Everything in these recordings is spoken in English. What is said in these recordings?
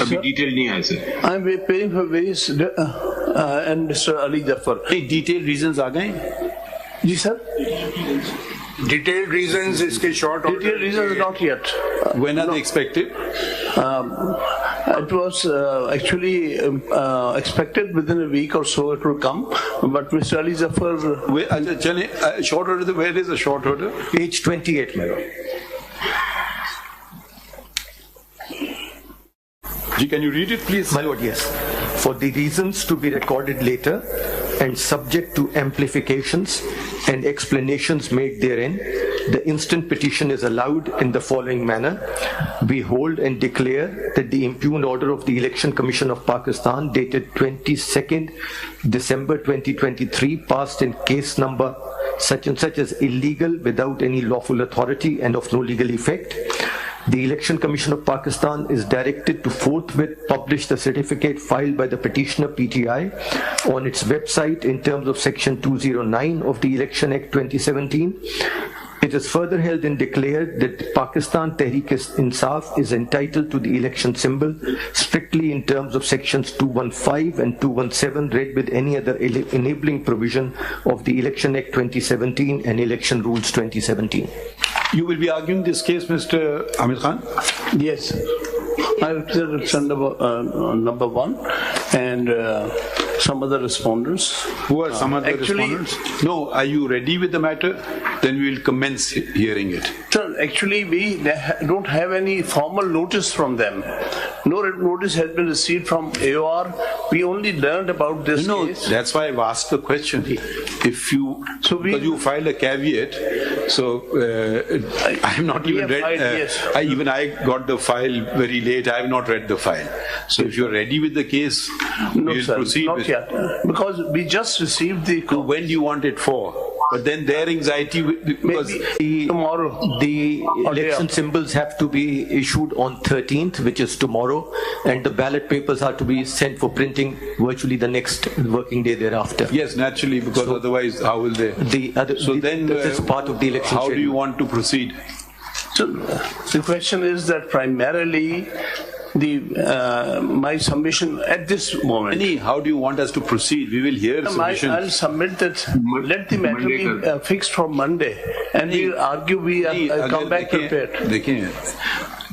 अभी डिटेल नहीं आया sir. I'm preparing for various and Mr. Ali Jafar. Detail reasons आ गए? जी sir. Detailed reasons इसके short order. Detailed reasons not yet. When are they expected? It was actually expected within a week or so it will come, but Mr. Ali Jafar. चले short order. Where is the short order? Page 28, my lord. Can you read it, please? My lord, yes. For the reasons to be recorded later and subject to amplifications and explanations made therein, the instant petition is allowed in the following manner. We hold and declare that the impugned order of the Election Commission of Pakistan dated 22nd December 2023 passed in case number such and such as illegal without any lawful authority and of no legal effect. The Election Commission of Pakistan is directed to forthwith publish the certificate filed by the petitioner PTI on its website in terms of Section 209 of the Election Act 2017. It is further held and declared that Pakistan Tehreek-e-Insaf is entitled to the election symbol strictly in terms of Sections 215 and 217 read with any other enabling provision of the Election Act 2017 and Election Rules 2017. You will be arguing this case, Mr. Amir Khan? Yes. I represent number one and some other respondents. Who are some other respondents? No, are you ready with the matter? Then we will commence hearing it. Sir, actually we don't have any formal notice from them. No notice has been received from AOR. We only learned about this case. That's why I've asked the question. If you, because you filed a caveat, so I have not even read. Yes. I got the file very late. I have not read the file. So if you're ready with the case, no, we'll sir, proceed. Not yet, because we just received the. So when do you want it for? But then their anxiety, because tomorrow, the election symbols have to be issued on 13th, which is tomorrow, and the ballot papers are to be sent for printing virtually the next working day thereafter. Yes, naturally, because otherwise, how will they? This is part of the election. How do you want to proceed? So the question is that primarily my submission at this moment. How do you want us to proceed? We will hear submissions. I'll submit that. Let the matter be fixed for Monday, and we'll argue. Come back prepared.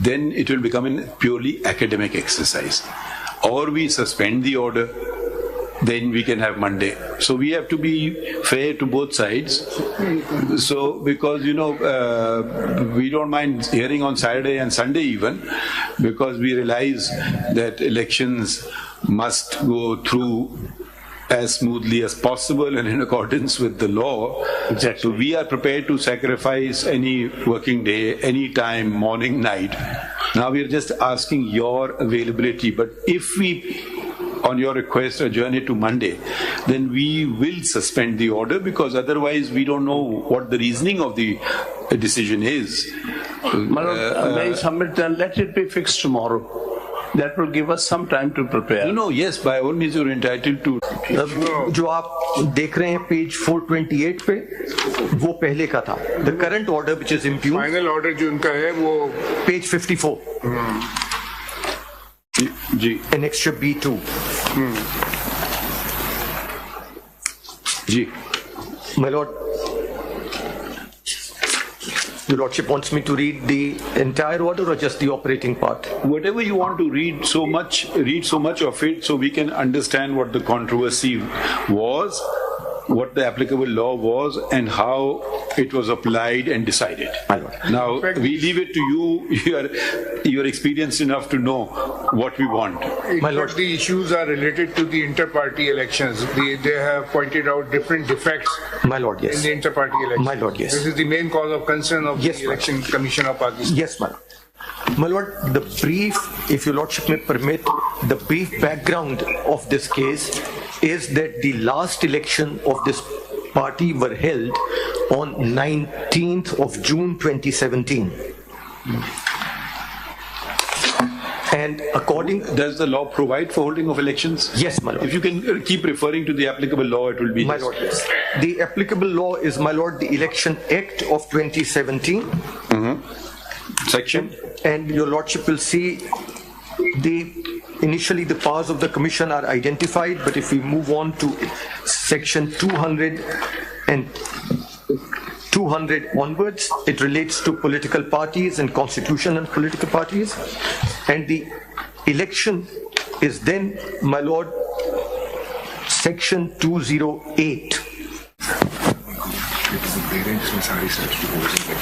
Then it will become a purely academic exercise. Or we suspend the order, then we can have Monday. So we have to be fair to both sides. So because we don't mind hearing on Saturday and Sunday even, because we realize that elections must go through as smoothly as possible and in accordance with the law. Exactly. So we are prepared to sacrifice any working day, any time, morning, night. Now we are just asking your availability. But if we, on your request, adjourn it to Monday, then we will suspend the order, because otherwise we don't know what the reasoning of the decision is. May I submit then? Let it be fixed tomorrow. That will give us some time to prepare. No, yes, by all means you're entitled to. जो आप देख रहे हैं page 428 पे, वो पहले का था. The current order which is impugned. Final order जो उनका है वो page 54. Ji. Annexure B2. Ji. My lord, Your Lordship wants me to read the entire order or just the operating part? Whatever you want to read so much of it so we can understand what the controversy was, what the applicable law was, and how it was applied and decided. My lord. Now, we leave it to you. You're experienced enough to know what we want. My lord, the issues are related to the inter-party elections. They have pointed out different defects. My lord, yes. In the inter-party elections. My lord, yes. This is the main cause of concern of the Election Commission of Pakistan. Yes, my lord. My lord, the brief, if your lordship may permit, the brief background of this case is that the last election of this party were held on 19th of June 2017. And according... Does the law provide for holding of elections? Yes, my lord. If you can keep referring to the applicable law, it will be... My lord, yes. The applicable law is, my lord, the Election Act of 2017. Section? And your lordship will see the initially the powers of the commission are identified, but if we move on to section 200 and 200 onwards, it relates to political parties and constitution and political parties. And the election is then, my lord, section 208.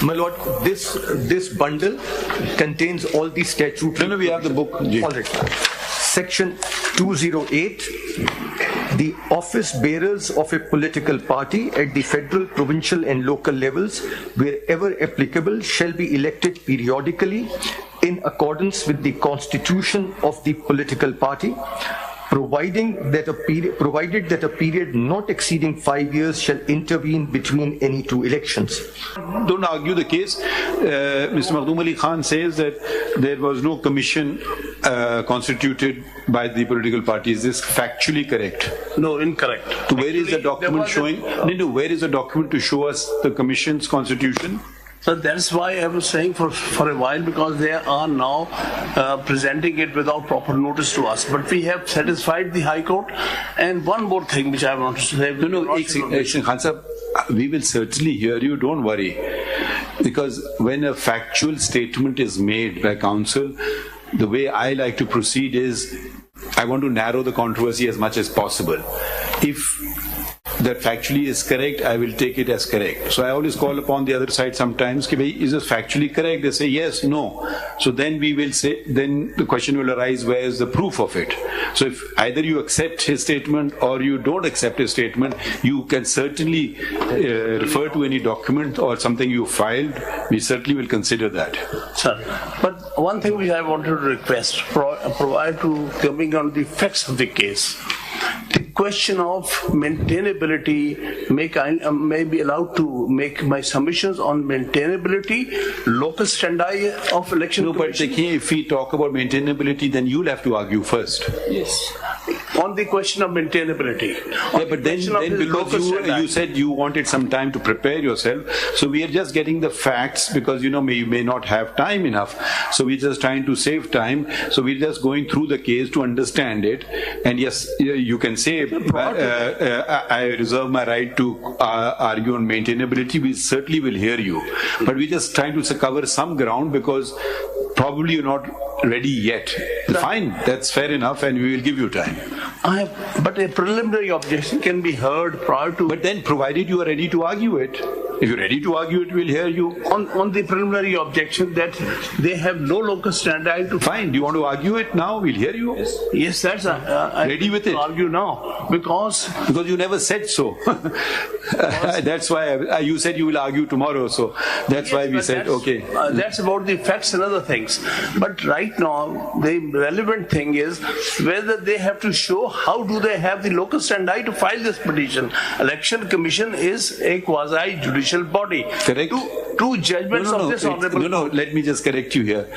My lord, this bundle contains all the statutory. No, we have the book. All right. Section 208. The office bearers of a political party at the federal, provincial and local levels, wherever applicable, shall be elected periodically in accordance with the constitution of the political party, provided that a period not exceeding 5 years shall intervene between any two elections. Don't argue the case. Mr. Makhdoom Ali Khan says that there was no commission constituted by the political party. Is this factually correct? No, incorrect. So where is the document showing? Where is the document to show us the commission's constitution? So that's why I was saying for a while, because they are now presenting it without proper notice to us. But we have satisfied the High Court. And one more thing which I want to say. Khan Sahab, we will certainly hear you, don't worry. Because when a factual statement is made by counsel, the way I like to proceed is, I want to narrow the controversy as much as possible. If that factually is correct, I will take it as correct. So I always call upon the other side sometimes, is this factually correct? They say yes, no. So then we will say, then the question will arise, where is the proof of it? So if either you accept his statement or you don't accept his statement, you can certainly refer to any document or something you filed. We certainly will consider that. Sir, but one thing which I wanted to request, prior to coming on the facts of the case, the question of maintainability, may be allowed to make my submissions on maintainability, locus standi of election commission. But if we talk about maintainability, then you'll have to argue first. Yes. On the question of maintainability. Yeah, but then because you said you wanted some time to prepare yourself, so we are just getting the facts because you may not have time enough. So we're just trying to save time. So we're just going through the case to understand it. And yes, you can say I reserve my right to argue on maintainability. We certainly will hear you, but we're just trying to cover some ground because probably you're not ready yet. Fine, that's fair enough, and we will give you time. But a preliminary objection can be heard prior to. But then, provided you are ready to argue it, if you're ready to argue it, we'll hear you. On the preliminary objection that they have no locus standi to. Fine. Do you want to argue it now? We'll hear you. Yes, that's ready with it. Argue now because you never said so. That's why you said you will argue tomorrow. So that's why we said okay. That's about the facts and other things. But right now, the relevant thing is whether they have to show how do they have the locus standi to file this petition. Election Commission is a quasi-judicial body. Correct. Two judgments of this honorable. No, let me just correct you here.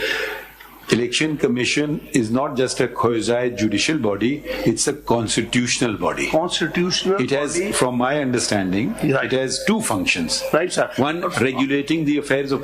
Election Commission is not just a quasi-judicial body, it's a constitutional body. Constitutional It has, body. from my understanding, Right. it has two functions. Right, sir. One, regulating the affairs of